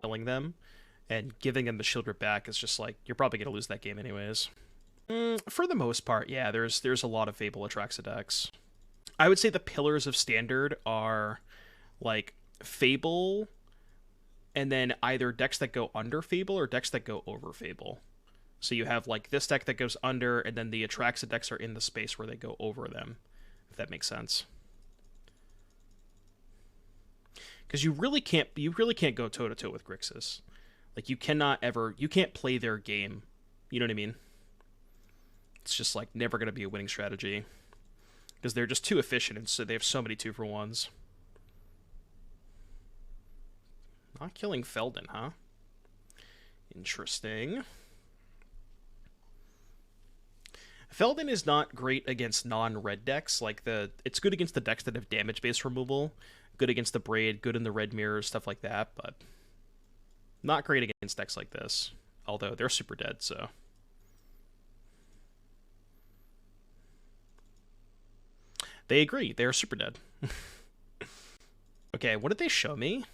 killing them, and giving them the shield rip back is just like, you're probably going to lose that game anyways. For the most part, yeah, there's a lot of Fable Atraxa decks. I would say the pillars of Standard are like Fable, and then either decks that go under Fable or decks that go over Fable. So you have like this deck that goes under, and then the Atraxa decks are in the space where they go over them, if that makes sense. Because you really can't go toe to toe with Grixis. Like you can't play their game. You know what I mean? It's just like never going to be a winning strategy because they're just too efficient, and so they have so many 2-for-1s. Not killing Feldon, huh? Interesting. Feldon is not great against non-red decks. Like it's good against the decks that have damage-based removal, good against the Braid, good in the red mirrors, stuff like that, but not great against decks like this. Although they're super dead, so. They agree. They are super dead. Okay, what did they show me?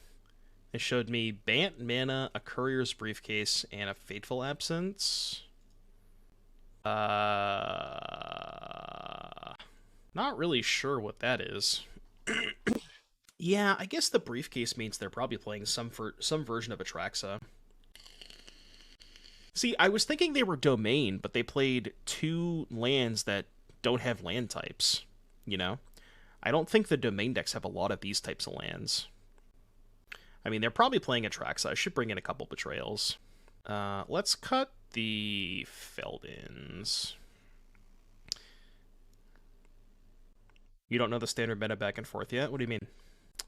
They showed me Bant Mana, a Courier's Briefcase, and a Fateful Absence. Not really sure what that is. Yeah, I guess the Briefcase means they're probably playing some version of Atraxa. See, I was thinking they were Domain, but they played 2 lands that don't have land types. You know? I don't think the Domain decks have a lot of these types of lands. I mean, they're probably playing Atraxa. I should bring in a couple Betrayals. Let's cut the Feldons. You don't know the standard meta back and forth yet? What do you mean?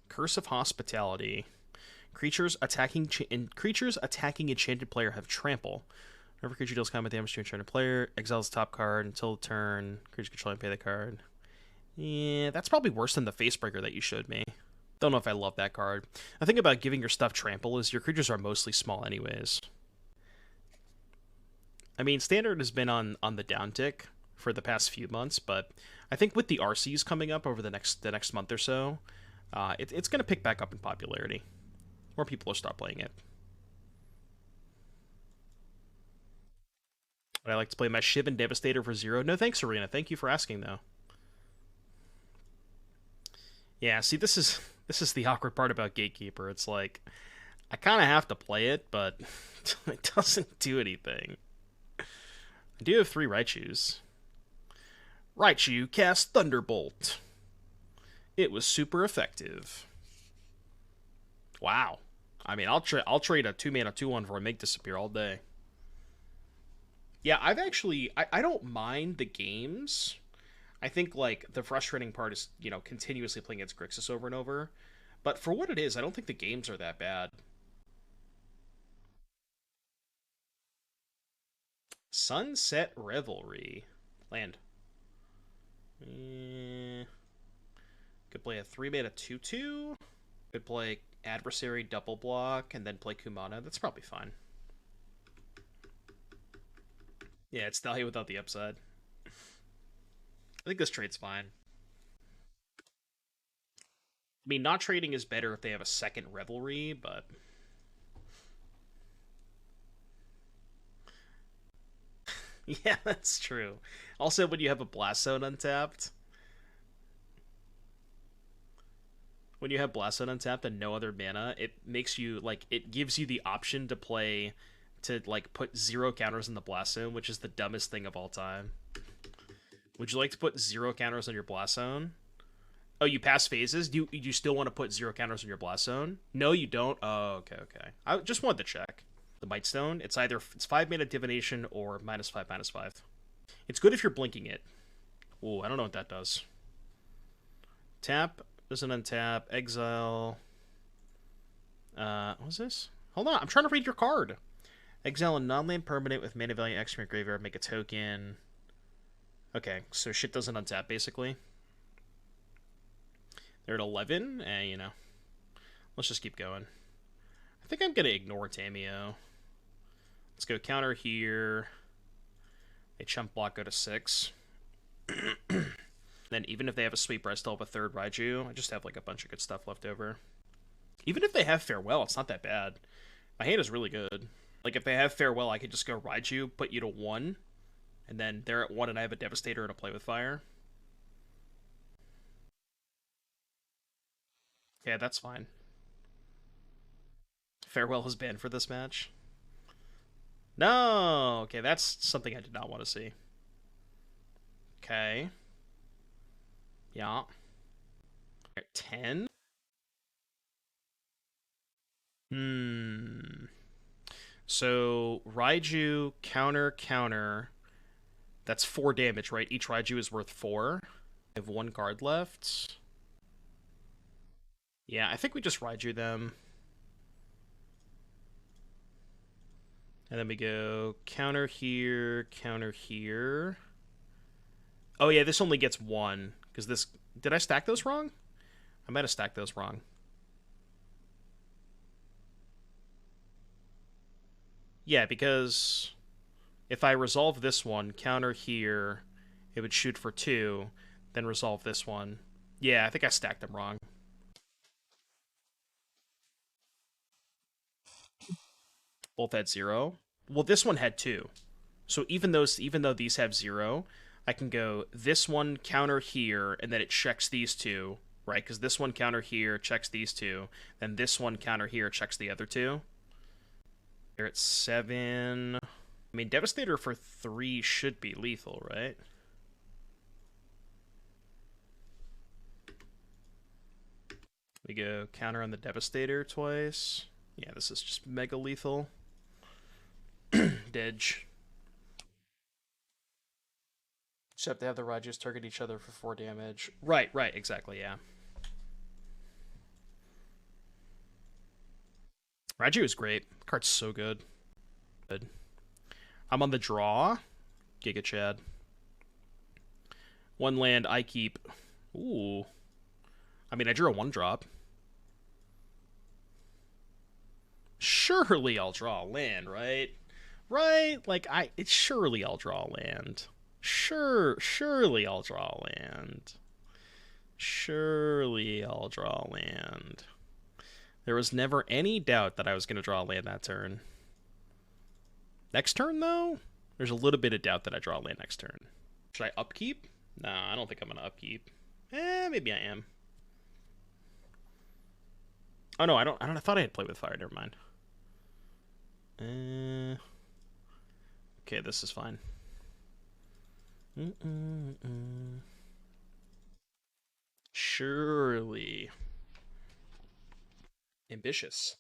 Curse of Hospitality. Creatures attacking enchanted player have trample. Whenever creature deals combat damage to enchanted player, exiles the top card until turn. Creatures controlling pay the card. Yeah, that's probably worse than the Facebreaker that you showed me. Don't know if I love that card. The thing about giving your stuff trample is your creatures are mostly small anyways. I mean, Standard has been on the downtick for the past few months, but I think with the RCs coming up over the next month or so, it's going to pick back up in popularity. More people will start playing it. Would I like to play my Shiv and Devastator for 0? No thanks, Arena. Thank you for asking, though. Yeah, see, this is the awkward part about Gatekeeper. It's like, I kind of have to play it, but it doesn't do anything. I do have 3 Raichus. Raichu cast Thunderbolt. It was super effective. Wow. I mean, I'll trade a 2-mana 2/1 for a Make Disappear all day. Yeah, I've actually... I don't mind the games. I think, like, the frustrating part is, you know, continuously playing against Grixis over and over. But for what it is, I don't think the games are that bad. Sunset Revelry. Land. Could play a 3-mana 2/2. Could play Adversary double block and then play Kumana. That's probably fine. Yeah, it's Thalia without the upside. I think this trade's fine. I mean, not trading is better if they have a second Revelry, but... yeah, that's true. Also, when you have a Blast Zone untapped... when you have Blast Zone untapped and no other mana, it makes you, like, it gives you the option to play... to, like, put 0 counters in the Blast Zone, which is the dumbest thing of all time. Would you like to put 0 counters on your Blast Zone? Oh, you pass phases? Do you still want to put 0 counters on your Blast Zone? No, you don't? Oh, okay. I just wanted to check. The Might Stone, it's 5-mana Divination or -5/-5. It's good if you're blinking it. Ooh, I don't know what that does. Tap, doesn't untap, exile. What's this? Hold on, I'm trying to read your card. Exile a non-land permanent with mana value X from your graveyard, make a token. Okay, so shit doesn't untap, basically. They're at 11, you know. Let's just keep going. I think I'm going to ignore Tamio. Let's go counter here. They chump block, go to 6. Then even if they have a sweeper, I still have a 3rd Raiju. I just have like a bunch of good stuff left over. Even if they have Farewell, it's not that bad. My hand is really good. Like if they have Farewell, I could just go Raiju, put you to 1, and then they're at 1 and I have a Devastator and a Play with Fire. Yeah, that's fine. Farewell is banned for this match. No! Okay, that's something I did not want to see. Okay. Yeah. 10? Hmm. So, Raiju, counter, counter. That's 4 damage, right? Each Raiju is worth 4. I have 1 card left. Yeah, I think we just Raiju them. And then we go counter here, counter here. Oh yeah, this only gets 1. Because this... Did I stack those wrong? I might have stacked those wrong. Yeah, because if I resolve this one, counter here, it would shoot for 2, then resolve this one. Yeah, I think I stacked them wrong. Both had 0. Well, this one had 2. So even though these have 0, I can go this one counter here, and then it checks these 2, right? Because this one counter here checks these 2, then this one counter here checks the other 2. They're at 7. I mean, Devastator for 3 should be lethal, right? We go counter on the Devastator twice. Yeah, this is just mega lethal. Didge. Just have to have the Raijus target each other for 4 damage. Right, exactly, yeah. Raiju is great. The card's so good. Good. I'm on the draw. Giga Chad. 1 land, I keep. Ooh. I mean, I drew a 1-drop. Surely I'll draw a land, right? Right? Like, surely I'll draw a land. Surely I'll draw a land. Surely I'll draw a land. There was never any doubt that I was going to draw a land that turn. Next turn, though, there's a little bit of doubt that I draw a land next turn. Should I upkeep? No, I don't think I'm going to upkeep. Maybe I am. Oh, no, I don't. I thought I had played with fire. Never mind. Okay, this is fine. Surely. Ambitious.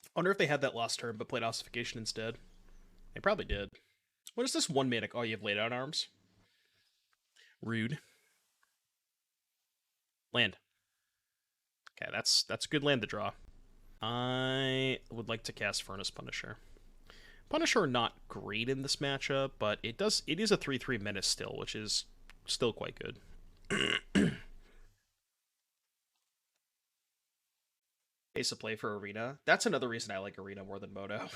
I wonder if they had that last turn but played Ossification instead. They probably did. What is this 1 mana? Oh, you have laid out arms? Rude. Land. Okay, that's a good land to draw. I would like to cast Furnace Punisher. Punisher not great in this matchup, but it is a 3/3 menace still, which is still quite good. Ace of play for Arena. That's another reason I like Arena more than Moto.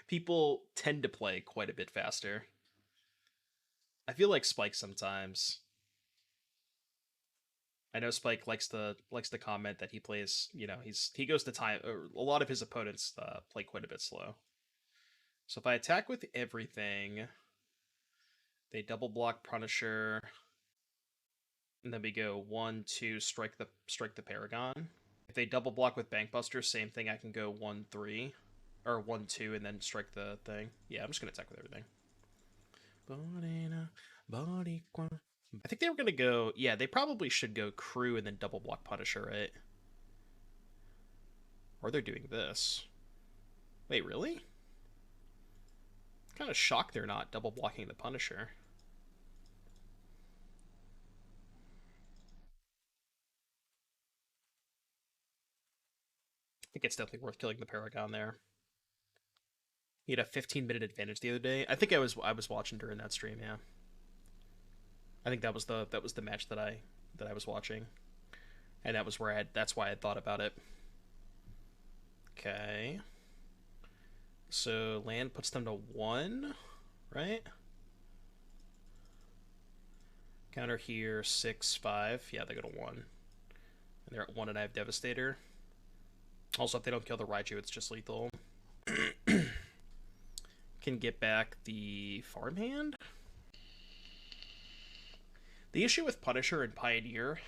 People tend to play quite a bit faster. I feel like Spike sometimes. I know Spike likes to comment that he plays. You know, he goes to time. A lot of his opponents play quite a bit slow. So if I attack with everything, they double block Punisher, and then we go 1, 2, strike the Paragon. If they double block with Bankbuster, same thing. I can go 1, 3, or 1, 2, and then strike the thing. Yeah, I'm just gonna attack with everything. I think they were gonna go. Yeah, they probably should go Crew and then double block Punisher, right? Or they're doing this. Wait, really? Kind of shocked they're not double blocking the Punisher. I think it's definitely worth killing the Paragon there. He had a 15-minute advantage the other day. I think I was watching during that stream. Yeah, I think that was the match that I was watching, and that's why I thought about it. Okay, so land puts them to 1, right? Counter here 6, 5. Yeah, they go to 1, and they're at 1, and I have Devastator. Also, if they don't kill the Raichu, it's just lethal. Can get back the farmhand. The issue with Punisher and Pioneer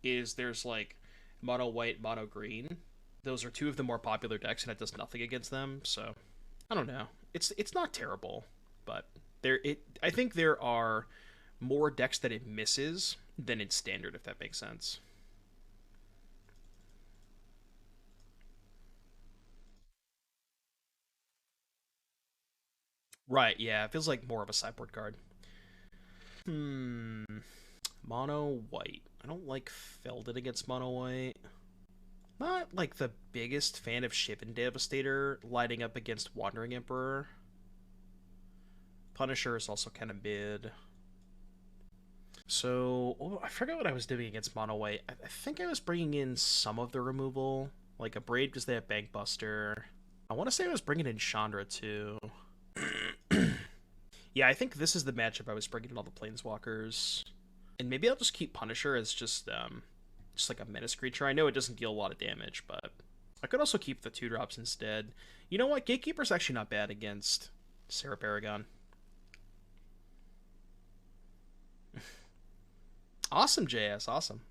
is there's like mono white, mono green. Those are two of the more popular decks, and it does nothing against them. So I don't know. It's not terrible, but I think there are more decks that it misses than in standard, if that makes sense. Right? Yeah, it feels like more of a sideboard card. Hmm. Mono white. I don't like Felded against mono white. Not like the biggest fan of Shivan Devastator lighting up against Wandering Emperor. Punisher is also kind of mid. So, oh, I forgot what I was doing against Mono White. I think I was bringing in some of the removal, like a Braid because they have Bank Buster. I want to say I was bringing in Chandra too. Yeah, I think this is the matchup I was bringing in all the Planeswalkers. And maybe I'll just keep Punisher as just like a menace creature. I know it doesn't deal a lot of damage, but I could also keep the 2-drops instead. You know what? Gatekeeper's actually not bad against Sarah Paragon. Awesome, JS. Awesome.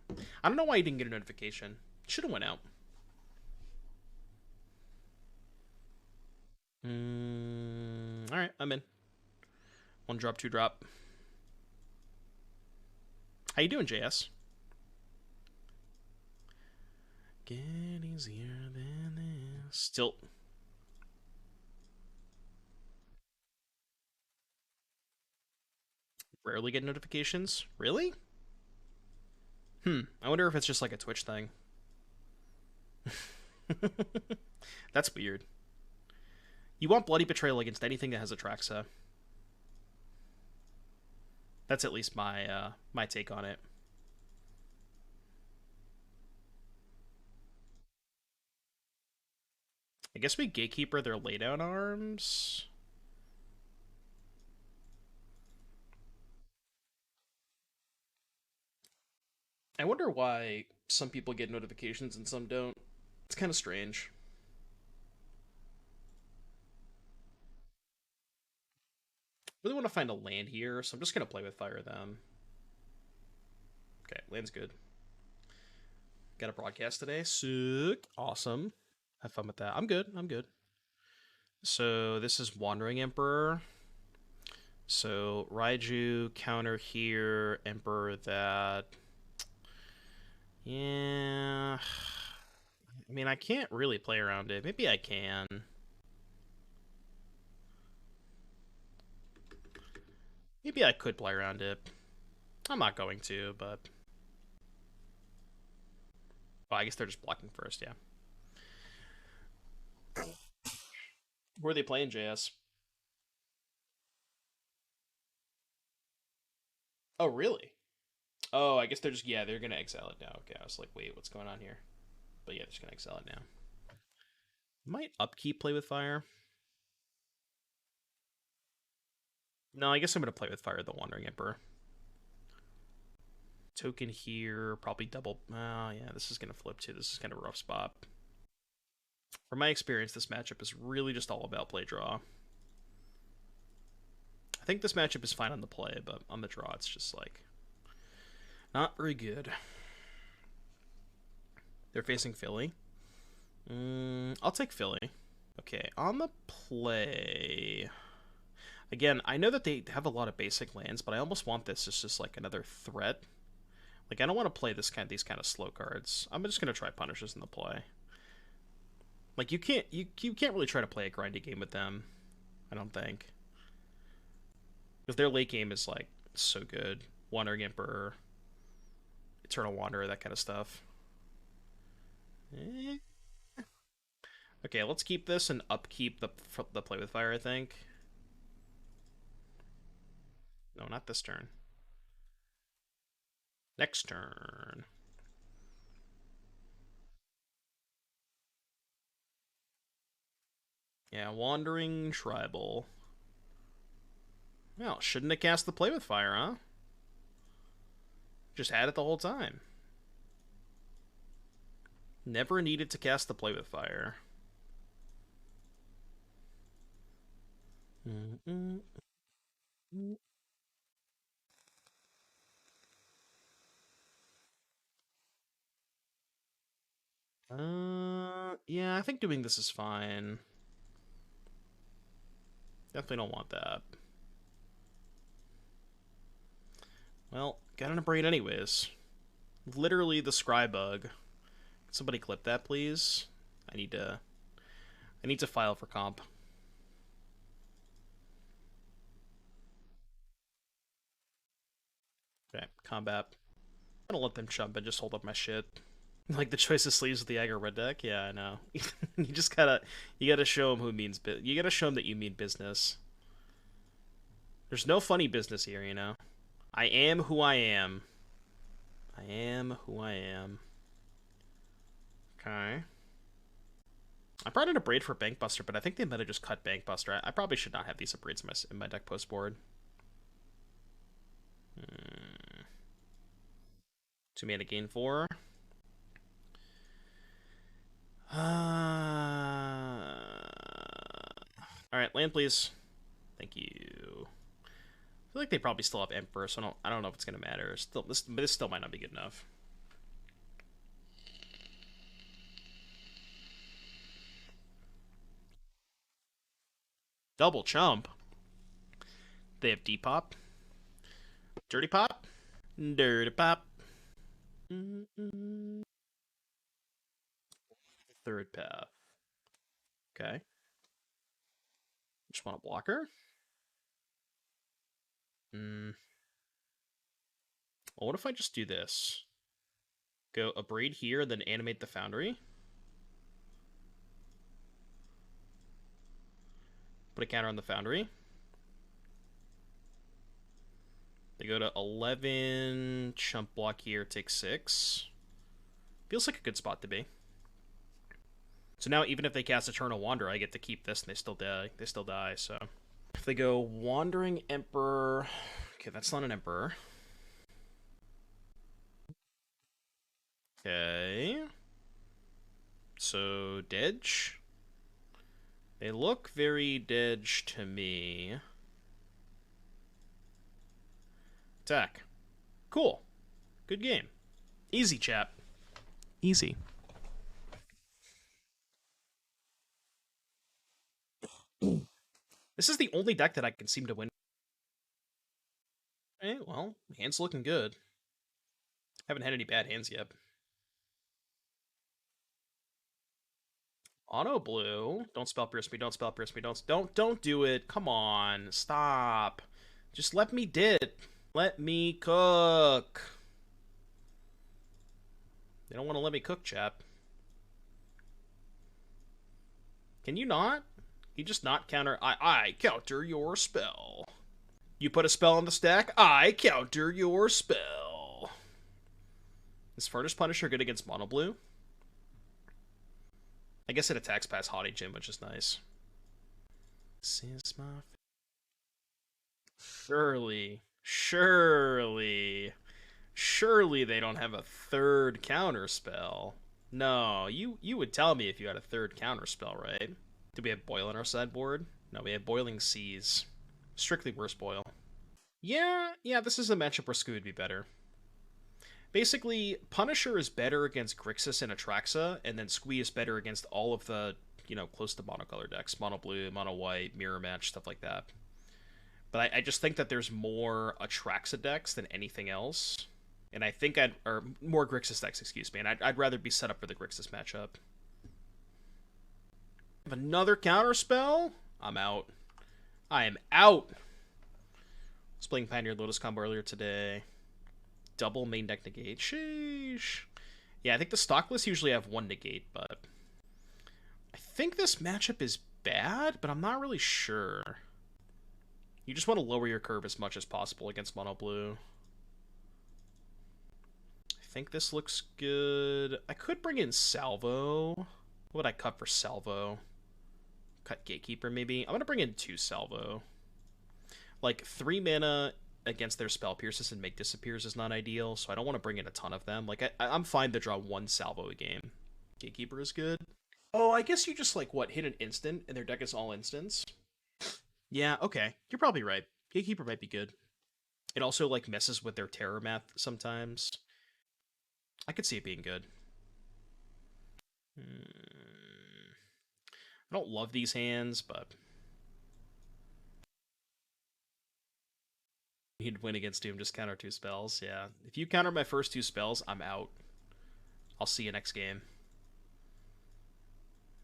I don't know why you didn't get a notification. Should have went out. All right, I'm in. 1-drop, 2-drop. How you doing, JS? Get easier than this. Still rarely get notifications. Really? I wonder if it's just like a Twitch thing. That's weird. You want Bloody Betrayal against anything that has Atraxa. That's at least my take on it. I guess we Gatekeeper their laydown arms. I wonder why some people get notifications and some don't. It's kind of strange. Really want to find a land here, so I'm just gonna play with fire them. Okay, land's good. Got a broadcast today. Sick. Awesome. Have fun with that. I'm good. I'm good. So this is Wandering Emperor. So Raiju counter here, Emperor that. Yeah. I mean, I can't really play around it. Maybe I can. Maybe I could play around it. I'm not going to, but. Well, I guess they're just blocking first, yeah. Where are they playing, JS? Oh, really? Oh, I guess they're just, yeah, they're gonna exile it now. Okay, I was like, wait, what's going on here? But yeah, they're just gonna exile it now. Might upkeep play with fire. No, I guess I'm gonna play with fire the Wandering Emperor. Token here, probably double. Oh, yeah, this is gonna flip too. This is kind of a rough spot. From my experience, this matchup is really just all about play draw. I think this matchup is fine on the play, but on the draw, it's just like not very good. They're facing Philly. I'll take Philly. Okay, on the play. Again, I know that they have a lot of basic lands, but I almost want this as just like another threat. Like I don't want to play these kind of slow cards. I'm just gonna try Punishers in the play. Like you can't really try to play a grindy game with them. I don't think. Because their late game is like so good. Wandering Emperor, Eternal Wanderer, that kind of stuff. Eh. Okay, let's keep this and upkeep the play with fire, I think. No, not this turn. Next turn. Yeah, Wandering Tribal. Well, shouldn't have cast the play with fire, huh? Just had it the whole time. Never needed to cast the Play with Fire. Yeah, I think doing this is fine. Definitely don't want that. Well, got an Abrade anyways. Literally the Scry bug. Somebody clip that, please. I need to file for comp. Okay, combat. I'm gonna let them chump and just hold up my shit. Like the choice of sleeves with the Aggro red deck? Yeah, I know. You gotta show them who means you gotta show them that you mean business. There's no funny business here, you know? I am who I am. I am who I am. Okay. I brought in a braid for Bankbuster, but I think they might have just cut Bankbuster. I probably should not have these braids in my deck post board. 2 mana gain 4. Alright, land please. Thank you. I feel like they probably still have Emperor, so I don't know if it's gonna matter. This still might not be good enough. Double chump. They have Depop. Dirty Pop. Dirty Pop. Third path. Okay. Just want a blocker. Well, what if I just do this? Go a braid here, then animate the Foundry. Put a counter on the Foundry. They go to 11, chump block here, take 6. Feels like a good spot to be. So now even if they cast Eternal Wanderer, I get to keep this and they still die. So if they go Wandering Emperor, okay, that's not an Emperor. Okay. So Dedge. They look very Dedge to me. Attack. Cool. Good game. Easy, chap. Easy. This is the only deck that I can seem to win. Okay, well, hand's looking good. Haven't had any bad hands yet. Auto blue. Don't spell pierce me. Don't spell pierce me. Don't do it. Come on. Stop. Just let me did. Let me cook. They don't want to let me cook, chap. Can you not? You just not counter. I counter your spell. You put a spell on the stack. I counter your spell. Is Furnace Punisher good against mono blue? I guess it attacks past Haughty Gym, which is nice. Surely they don't have a third counter spell. No, you would tell me if you had a third counter spell, right? Do we have Boil on our sideboard? No, we have Boiling Seas. Strictly worse Boil. Yeah, this is a matchup where Scoo would be better. Basically, Punisher is better against Grixis and Atraxa, and then Squee is better against all of the, close to monocolor decks. Mono blue, mono white, mirror match, stuff like that. But I just think that there's more Atraxa decks than anything else. And I think or more Grixis decks, excuse me, and I'd rather be set up for the Grixis matchup. Another counter spell? I'm out. I am out. I was playing Pioneer Lotus combo earlier today. Double main deck negate. Sheesh. Yeah, I think the stock lists usually have one negate, but I think this matchup is bad, but I'm not really sure. You just want to lower your curve as much as possible against mono blue. I think this looks good. I could bring in Salvo. What would I cut for Salvo? Cut Gatekeeper, maybe? I'm going to bring in 2 Salvo. Like, 3 mana against their Spell Pierces and Make Disappears is not ideal, so I don't want to bring in a ton of them. Like, I'm fine to draw 1 Salvo a game. Gatekeeper is good. Oh, I guess you just like what hit an instant and their deck is all instants. Yeah, okay, you're probably right. Gatekeeper might be good. It also like messes with their terror math sometimes. I could see it being good. I don't love these hands, but he'd win against Doom. Just counter 2 spells. Yeah, if you counter my first 2 spells, I'm out. I'll see you next game.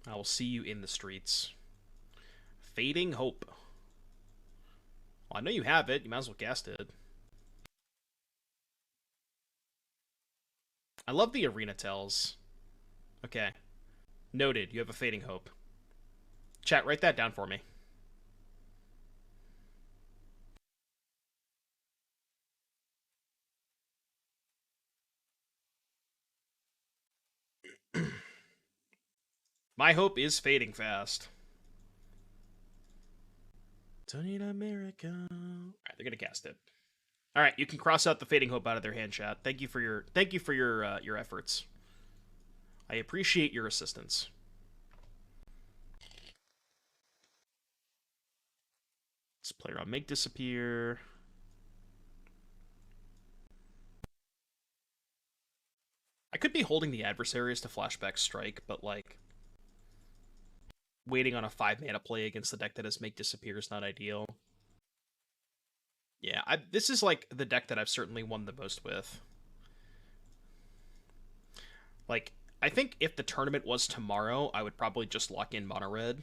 I will see you in the streets. Fading Hope. Well, I know you have it. You might as well cast it. I love the arena tells. Okay. Noted. You have a Fading Hope. Chat, write that down for me. My hope is fading fast. Don't need America. Alright, they're gonna cast it. Alright, you can cross out the Fading Hope out of their hand, chat. Thank you for your efforts. I appreciate your assistance. Let's play around, make disappear. I could be holding the adversaries to flashback strike, but like waiting on a 5 mana play against the deck that has make disappear is not ideal. Yeah, this is like the deck that I've certainly won the most with. Like, I think if the tournament was tomorrow, I would probably just lock in mono red.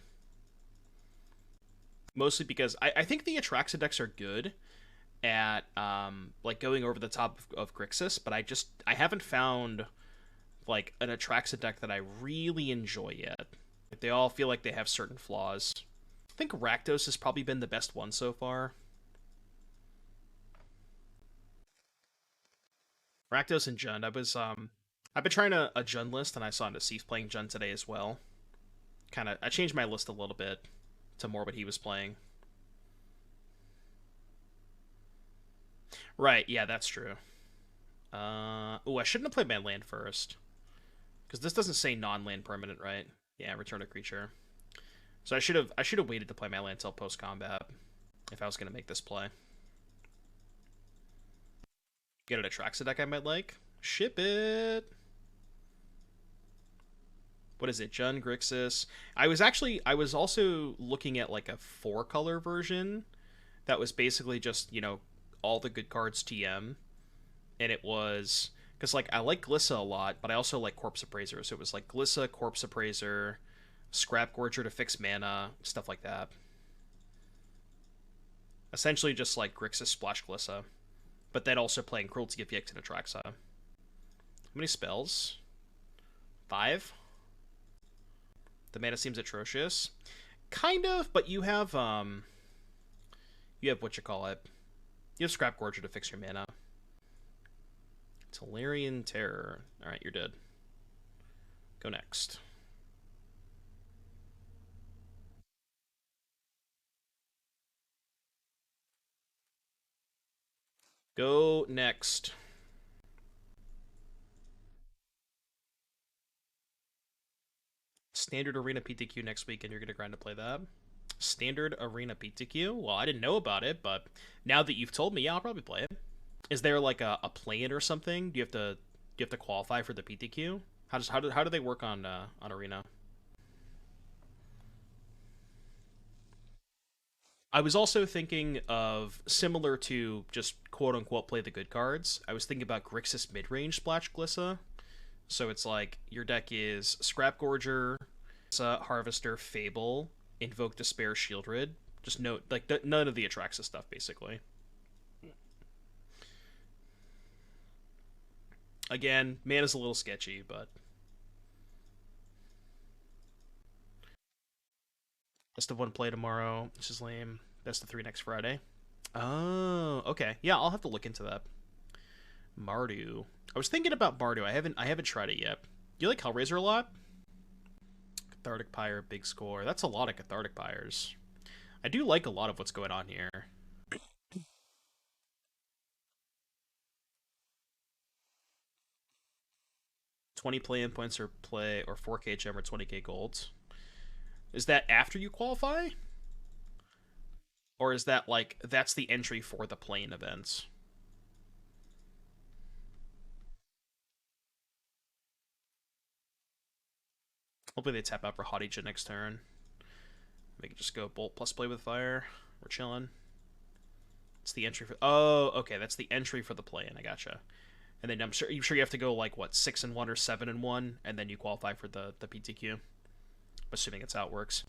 Mostly because I think the Atraxa decks are good at like going over the top of Grixis, but I haven't found like an Atraxa deck that I really enjoy yet. Like, they all feel like they have certain flaws. I think Rakdos has probably been the best one so far. Rakdos and Jund. I've been trying a Jund list, and I saw Nassif playing Jund today as well. I changed my list a little bit to more what he was playing. Right, yeah, that's true. I shouldn't have played my land first. Because this doesn't say non-land permanent, right? Yeah, return a creature. So I should have waited to play my land until post-combat if I was going to make this play. Get an Atraxa deck I might like. Ship it! What is it? Jund, Grixis. I was also looking at like a 4-color version that was basically just, you know, all the good cards TM. And it was... Because, like, I like Glissa a lot, but I also like Corpse Appraiser. So it was like Glissa, Corpse Appraiser, Scrap Gorger to fix mana, stuff like that. Essentially just like Grixis Splash Glissa. But then also playing Cruelty of Yix and Atraxa. How many spells? 5? The mana seems atrocious. Kind of, but you have what you call it. You have Scrap Gorger to fix your mana. Tolarian Terror. Alright, you're dead. Go next. Go next. Standard Arena PTQ next week, and you're going to grind to play that? Standard Arena PTQ? Well, I didn't know about it, but now that you've told me, yeah, I'll probably play it. Is there like a play-in or something? Do you have to qualify for the PTQ? How do they work on Arena? I was also thinking of, similar to just quote-unquote play the good cards, I was thinking about Grixis mid-range Splash Glissa. So it's like, your deck is Scrap Gorger, Harvester, Fable, Invoke Despair, Shieldred. Just note, like, none of the Atraxa stuff, basically. Again, mana's a little sketchy, but... Best of 1 play tomorrow, which is lame. Best of 3 next Friday. Oh, okay. Yeah, I'll have to look into that. Mardu. I was thinking about Mardu. I haven't tried it yet. Do you like Hellraiser a lot? Cathartic Pyre, big score. That's a lot of Cathartic Pyres. I do like a lot of what's going on here. 20 play-in points or 4K gem or 20k gold. Is that after you qualify? Or is that like that's the entry for the play-in events? Hopefully they tap out for Hadija next turn. We can just go Bolt plus Play with Fire. We're chilling. It's the entry for... Oh, okay. That's the entry for the play-in. I gotcha. And then I'm sure you have to go like, what, 6-1 or 7-1, and then you qualify for the PTQ. I'm assuming it's how it works.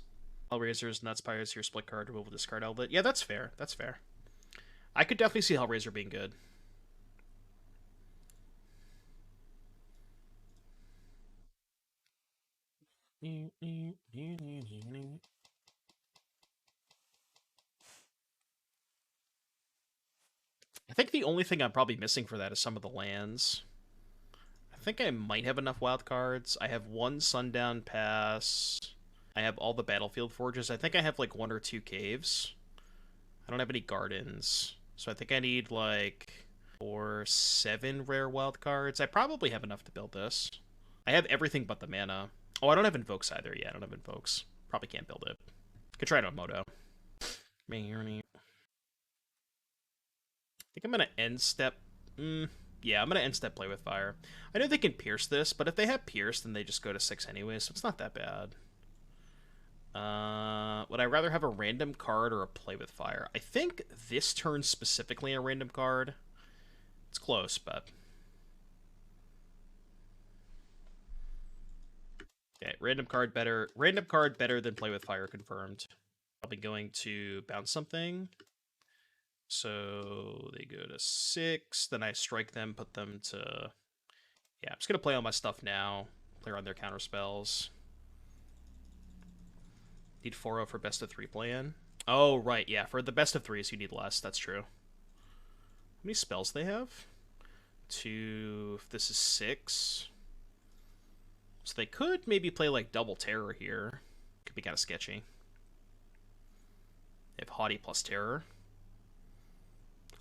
Hellraiser's Nutspires, your split card, removal discard outlet. Yeah, that's fair. That's fair. I could definitely see Hellraiser being good. I think the only thing I'm probably missing for that is some of the lands. I think I might have enough wild cards. I have one Sundown Pass. I have all the Battlefield Forges. I think I have like 1 or 2 caves. I don't have any gardens. So I think I need like 4, 7 rare wild cards. I probably have enough to build this. I have everything but the mana. Oh, I don't have Invokes either. Yeah, I don't have Invokes. Probably can't build it. Could try it on Moto. I think I'm going to end step... yeah, I'm going to end step Play with Fire. I know they can pierce this, but if they have pierce, then they just go to 6 anyway, so it's not that bad. Would I rather have a random card or a Play with Fire? I think this turn specifically a random card. It's close, but... Okay, random card better. Random card better than Play with Fire confirmed. Probably going to bounce something. So they go to 6. Then I strike them, put them to... Yeah, I'm just going to play all my stuff now. Play around their counter spells. Need 4-0 for best of 3 play-in. Oh, right, yeah. For the best of 3s, you need less. That's true. How many spells they have? 2... If this is 6... So they could maybe play, like, double Terror here. Could be kind of sketchy. They have Haughty plus Terror.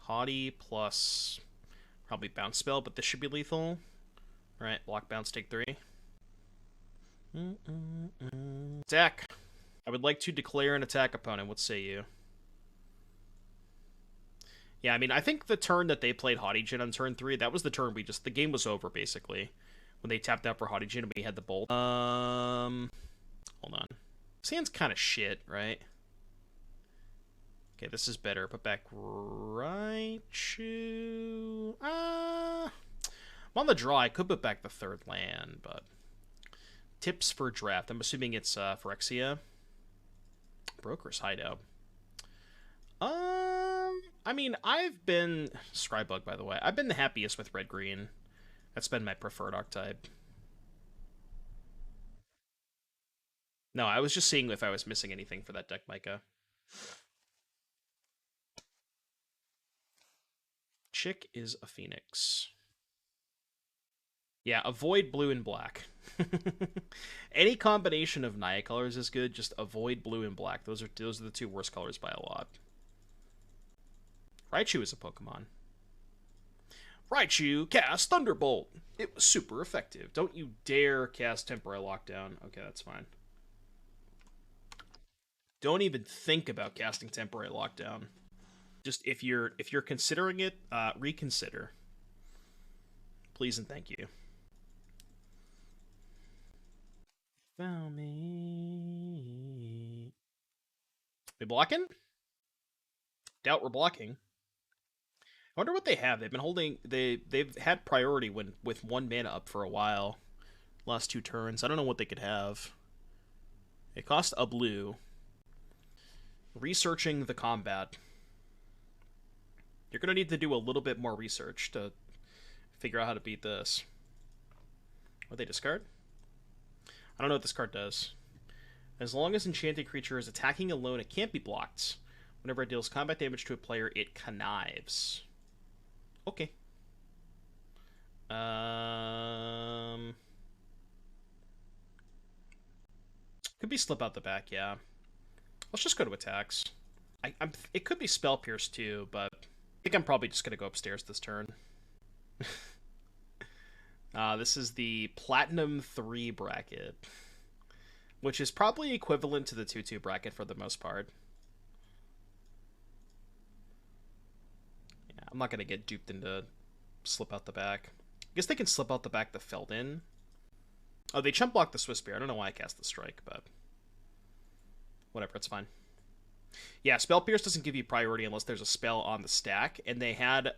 Haughty plus probably Bounce Spell, but this should be lethal. Alright, block, bounce, take 3. Attack! I would like to declare an attack opponent. What say you? Yeah, I mean, I think the turn that they played Haughty Djinn on turn 3, that was the turn the game was over, basically. When they tapped out for Haughty Djinn and we had the Bolt. Hold on. Sand's kind of shit, right? Okay, this is better. Put back Raichu. I'm on the draw. I could put back the 3rd land, but... Tips for draft. I'm assuming it's Phyrexia. Broker's Hideout. I mean, I've been... Scrybug, by the way. I've been the happiest with red-green. That's been my preferred archetype. No, I was just seeing if I was missing anything for that deck, Micah. Chick is a phoenix. Yeah, avoid blue and black. Any combination of Naya colors is good. Just avoid blue and black. Those are the 2 worst colors by a lot. Raichu is a Pokemon. Raichu cast Thunderbolt. It was super effective. Don't you dare cast Temporary Lockdown. Okay, that's fine. Don't even think about casting Temporary Lockdown. Just if you're considering it, reconsider. Please and thank you. Found me. We blocking? Doubt we're blocking. I wonder what they have. They've been holding... They've had priority with 1 mana up for a while. Last 2 turns. I don't know what they could have. It cost a blue. Researching the combat. You're going to need to do a little bit more research to figure out how to beat this. What they discard? I don't know what this card does. As long as enchanted creature is attacking alone, it can't be blocked. Whenever it deals combat damage to a player, it connives. Okay. Could be slip out the back, yeah. Let's just go to attacks. It could be Spell Pierce too, but I think I'm probably just gonna go upstairs this turn. This is the Platinum 3 bracket, which is probably equivalent to the 2-2 bracket for the most part. Yeah, I'm not going to get duped into slip out the back. I guess they can slip out the back the Feldin. Oh, they chump block the Swiss Beer. I don't know why I cast the Strike, but whatever, it's fine. Yeah, Spell Pierce doesn't give you priority unless there's a spell on the stack, and they had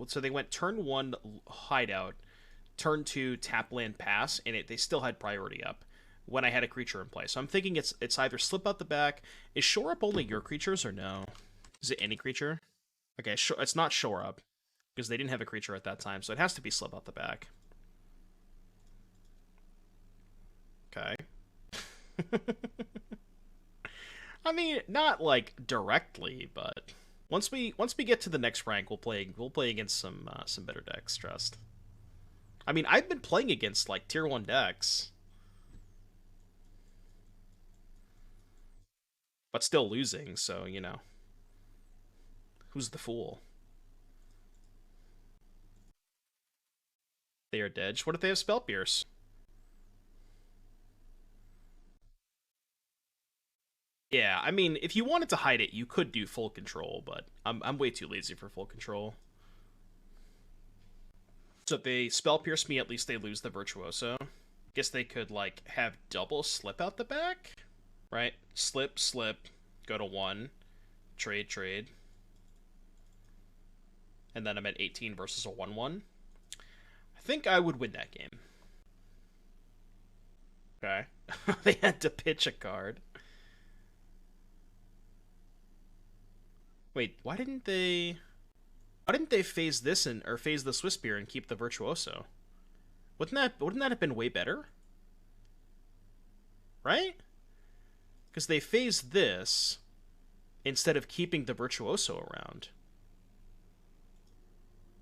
so they went turn 1 Hideout, turn 2 tap land pass, and they still had priority up when I had a creature in play. So I'm thinking it's either slip out the back. Is Shore Up only your creatures or no? Is it any creature? Okay, it's not Shore Up because they didn't have a creature at that time, so it has to be slip out the back. Okay. I mean, not like directly, but once we get to the next rank, we'll play against some better decks. Trust. I mean, I've been playing against like tier 1 decks, but still losing. So you know, who's the fool? They are dead. What if they have Spell Pierce? Yeah, I mean, if you wanted to hide it, you could do full control, but I'm way too lazy for full control. So if they Spell Pierce me, at least they lose the Virtuoso. Guess they could like have double slip out the back, right? Slip, slip, go to 1, trade, trade, and then I'm at 18 versus a 1/1. I think I would win that game. Okay. They had to pitch a card. Wait, why didn't they phase this in or phase the Swiss Beer and keep the Virtuoso? Wouldn't that have been way better? Right? Because they phased this instead of keeping the Virtuoso around.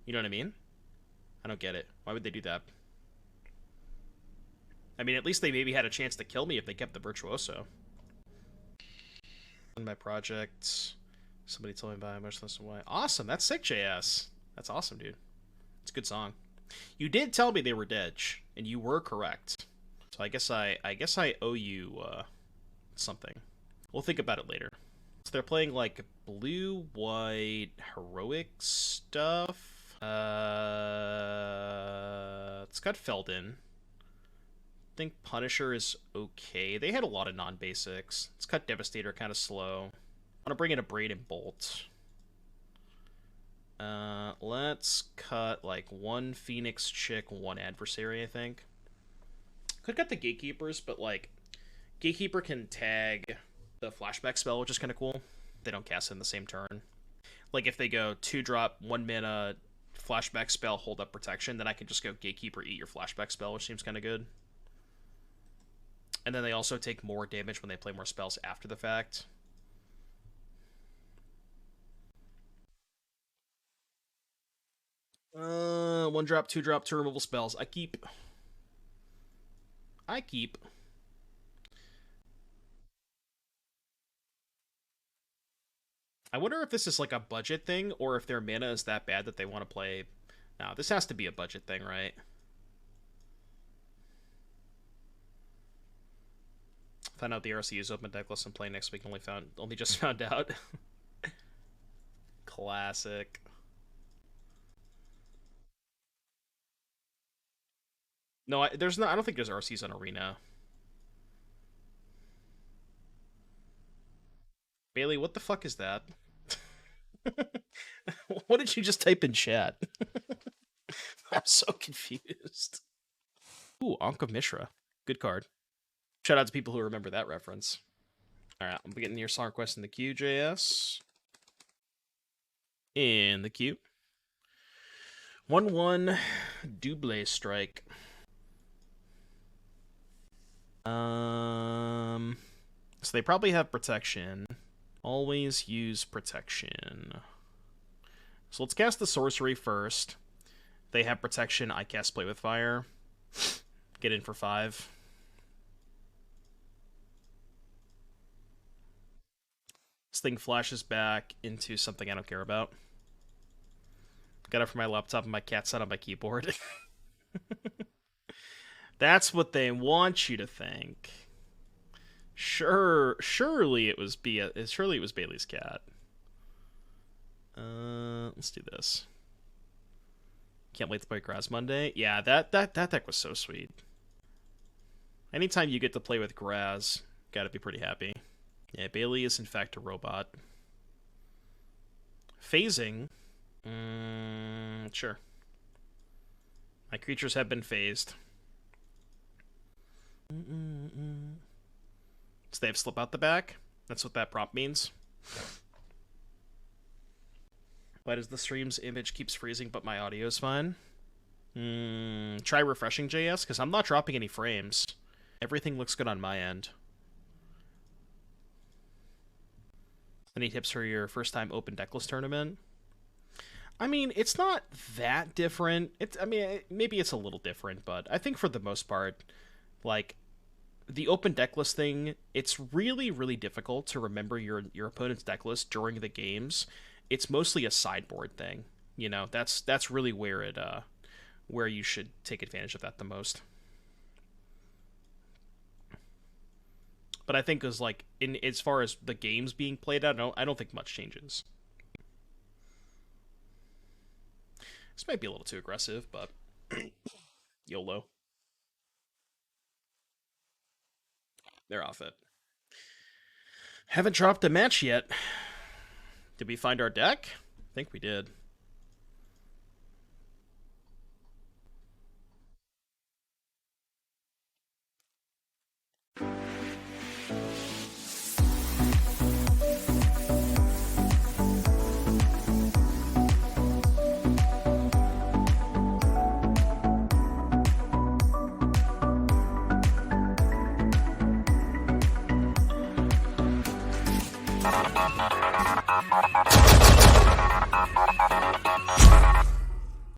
You know what I mean? I don't get it. Why would they do that? I mean, at least they maybe had a chance to kill me if they kept the Virtuoso. In my project, somebody told me about much less than why. Awesome, that's sick, JS. That's awesome, dude. It's a good song. You did tell me they were dead, and you were correct. So I guess I owe you something. We'll think about it later. So they're playing like blue, white, heroic stuff. It's got Feldin. I think Punisher is okay. They had a lot of non-basics. It's cut Devastator kind of slow. I want to bring in a Braid and Bolt. Let's cut like 1 Phoenix Chick, 1 Adversary, I think. Could cut the Gatekeepers, but like Gatekeeper can tag the flashback spell, which is kind of cool. They don't cast it in the same turn. Like if they go 2-drop, 1 mana, flashback spell, hold up protection, then I can just go Gatekeeper, eat your flashback spell, which seems kind of good. And then they also take more damage when they play more spells after the fact. One drop, 2-drop, 2 removal spells. I keep. I wonder if this is like a budget thing, or if their mana is that bad that they want to play. No, this has to be a budget thing, right? Find out the RC is open decklist and play next week. Only just found out. Classic. No, there's not. I don't think there's RCs on Arena. Bailey, what the fuck is that? What did you just type in chat? I'm so confused. Ooh, Ankh of Mishra. Good card. Shout out to people who remember that reference. Alright, I'm getting your song request in the queue, JS. In the queue. 1/1 Double Strike. So they probably have protection. Always use protection. So let's cast the sorcery first. They have protection. I cast Play with Fire. Get in for 5. This thing flashes back into something I don't care about. Got it from my laptop and my cat sat on my keyboard. That's what they want you to think. Surely it was Bailey's cat. Let's do this. Can't wait to play Grass Monday. Yeah, that deck was so sweet. Anytime you get to play with Grass, gotta be pretty happy. Yeah, Bailey is in fact a robot. Phasing? Sure. My creatures have been phased. So they have slip out the back? That's what that prompt means. Why does the stream's image keeps freezing but my audio is fine? Try refreshing JS, because I'm not dropping any frames. Everything looks good on my end. Any tips for your first time open decklist tournament? I mean, it's not that different. Maybe it's a little different, but I think for the most part, like, the open decklist thing, it's really, really difficult to remember your opponent's decklist during the games. It's mostly a sideboard thing. You know, that's really where you should take advantage of that the most. But I think as far as the games being played, I don't think much changes. This might be a little too aggressive, but YOLO. They're off it. Haven't dropped a match yet. Did we find our deck? I think we did.